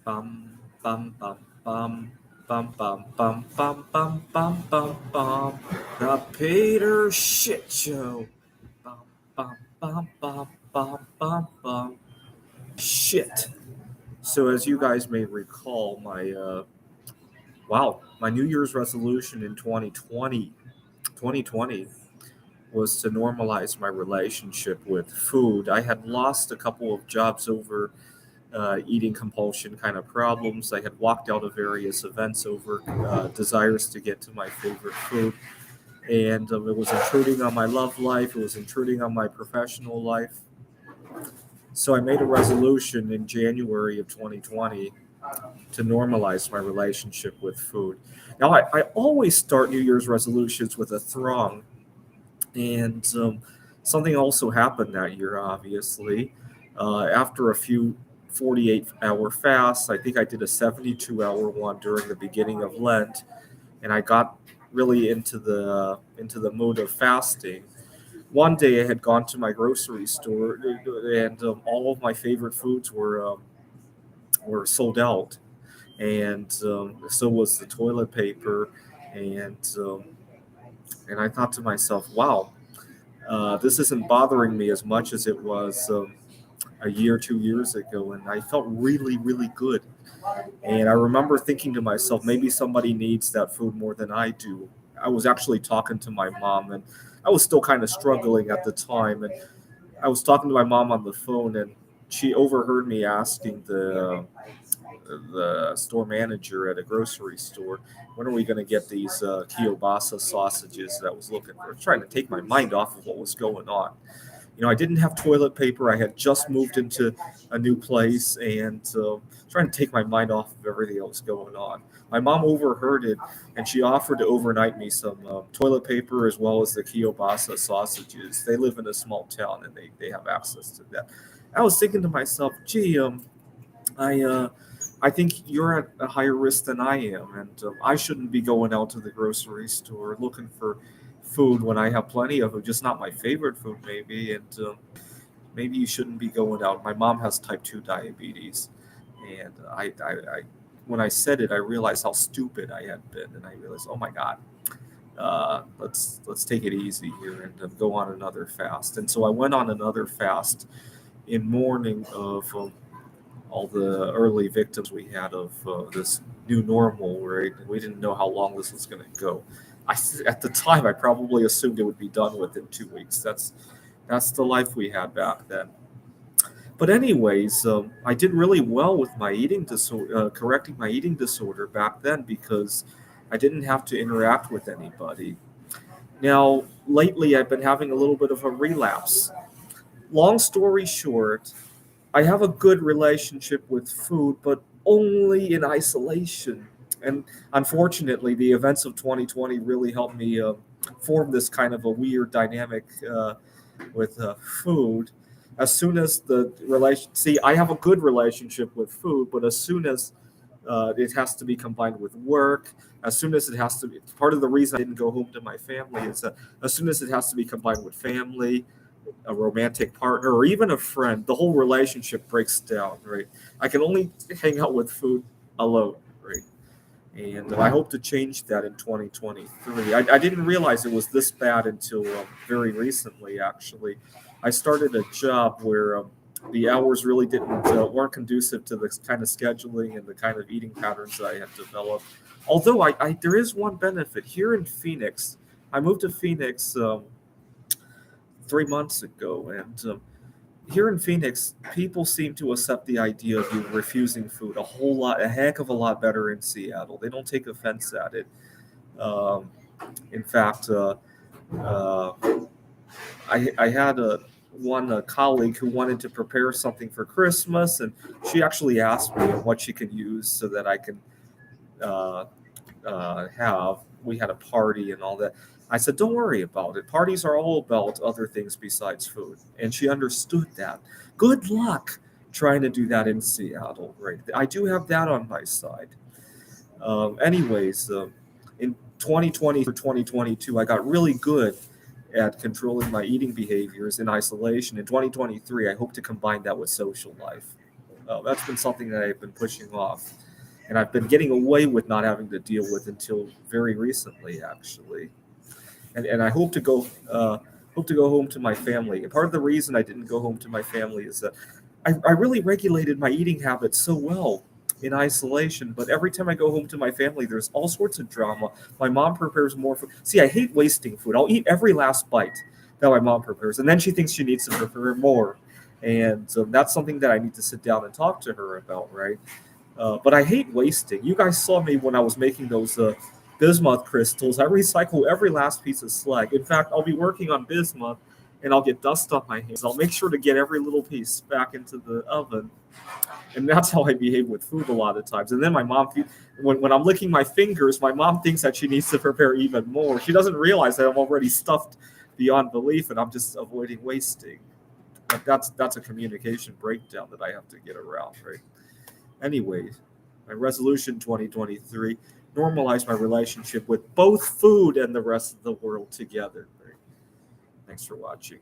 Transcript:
Bum bum bum bum bum bum bum bum bum bum bum bum. The Peter Shitshow. Bum bum bum bum bum bum bum. Shit. So as you guys may recall, my New Year's resolution in 2020 was to normalize my relationship with food. I had lost a couple of jobs over eating compulsion kind of problems. I had walked out of various events over desires to get to my favorite food. And it was intruding on my love life, it was intruding on my professional life. So I made a resolution in January of 2020 to normalize my relationship with food. Now, I always start New Year's resolutions with a throng. And something also happened that year, obviously. After a few 48-hour fasts, I think I did a 72-hour one during the beginning of Lent, and I got really into the mood of fasting. One day I had gone to my grocery store, and all of my favorite foods were sold out, and so was the toilet paper, and and I thought to myself, wow, this isn't bothering me as much as it was a year, 2 years ago, and I felt really, really good. And I remember thinking to myself, maybe somebody needs that food more than I do. I was actually talking to my mom, and I was still kind of struggling at the time. And I was talking to my mom on the phone, and she overheard me asking the store manager at a grocery store, when are we going to get these kielbasa sausages that I was looking for? Trying to take my mind off of what was going on. I didn't have toilet paper. I had just moved into a new place, and trying to take my mind off of everything that was going on. My mom overheard it, and she offered to overnight me some toilet paper as well as the kielbasa sausages. They live in a small town, and they have access to that. I was thinking to myself, gee, I I think you're at a higher risk than I am, and I shouldn't be going out to the grocery store looking for food when I have plenty of it. Just not my favorite food, maybe, and maybe you shouldn't be going out. My mom has type 2 diabetes, and when I said it, I realized how stupid I had been, and I realized, oh my God, let's take it easy here and go on another fast. And so I went on another fast in mourning of all the early victims we had of this new normal, right? We didn't know how long this was going to go. At the time, I probably assumed it would be done within 2 weeks. That's the life we had back then. But anyways, I did really well with my eating disorder, correcting my eating disorder back then because I didn't have to interact with anybody. Now, lately, I've been having a little bit of a relapse. Long story short, I have a good relationship with food, but only in isolation. And unfortunately, the events of 2020 really helped me form this kind of a weird dynamic with food. As soon as I have a good relationship with food, but as soon as it has to be combined with work, as soon as it has to be, part of the reason I didn't go home to my family is that as soon as it has to be combined with family, a romantic partner, or even a friend, the whole relationship breaks down, right? I can only hang out with food alone, right? And I hope to change that in 2023. I didn't realize it was this bad until very recently, actually. I started a job where the hours really didn't weren't conducive to the kind of scheduling and the kind of eating patterns that I had developed. Although there is one benefit here in Phoenix. I moved to Phoenix 3 months ago, and here in Phoenix, people seem to accept the idea of you refusing food a heck of a lot better in Seattle. They don't take offense at it. Um, in fact, uh, I had a colleague who wanted to prepare something for Christmas, and she actually asked me what she could use so that I can uh, have. We had a party and all that. I said, don't worry about it. Parties are all about other things besides food. And she understood that. Good luck trying to do that in Seattle, right? I do have that on my side. Anyways, in 2020 through 2022, I got really good at controlling my eating behaviors in isolation. In 2023, I hope to combine that with social life. That's been something that I've been pushing off, and I've been getting away with not having to deal with until very recently, actually. And I hope to go home to my family. And part of the reason I didn't go home to my family is that I really regulated my eating habits so well in isolation. But every time I go home to my family, there's all sorts of drama. My mom prepares more food. See, I hate wasting food. I'll eat every last bite that my mom prepares, and then she thinks she needs to prepare more. And that's something that I need to sit down and talk to her about, right? But I hate wasting. You guys saw me when I was making those bismuth crystals. I recycle every last piece of slag. In fact, I'll be working on bismuth and I'll get dust on my hands. I'll make sure to get every little piece back into the oven. And that's how I behave with food a lot of times. And then my mom, when I'm licking my fingers, my mom thinks that she needs to prepare even more. She doesn't realize that I'm already stuffed beyond belief and I'm just avoiding wasting. But that's a communication breakdown that I have to get around, right? Anyway, my resolution 2023, normalize my relationship with both food and the rest of the world together. Thanks for watching.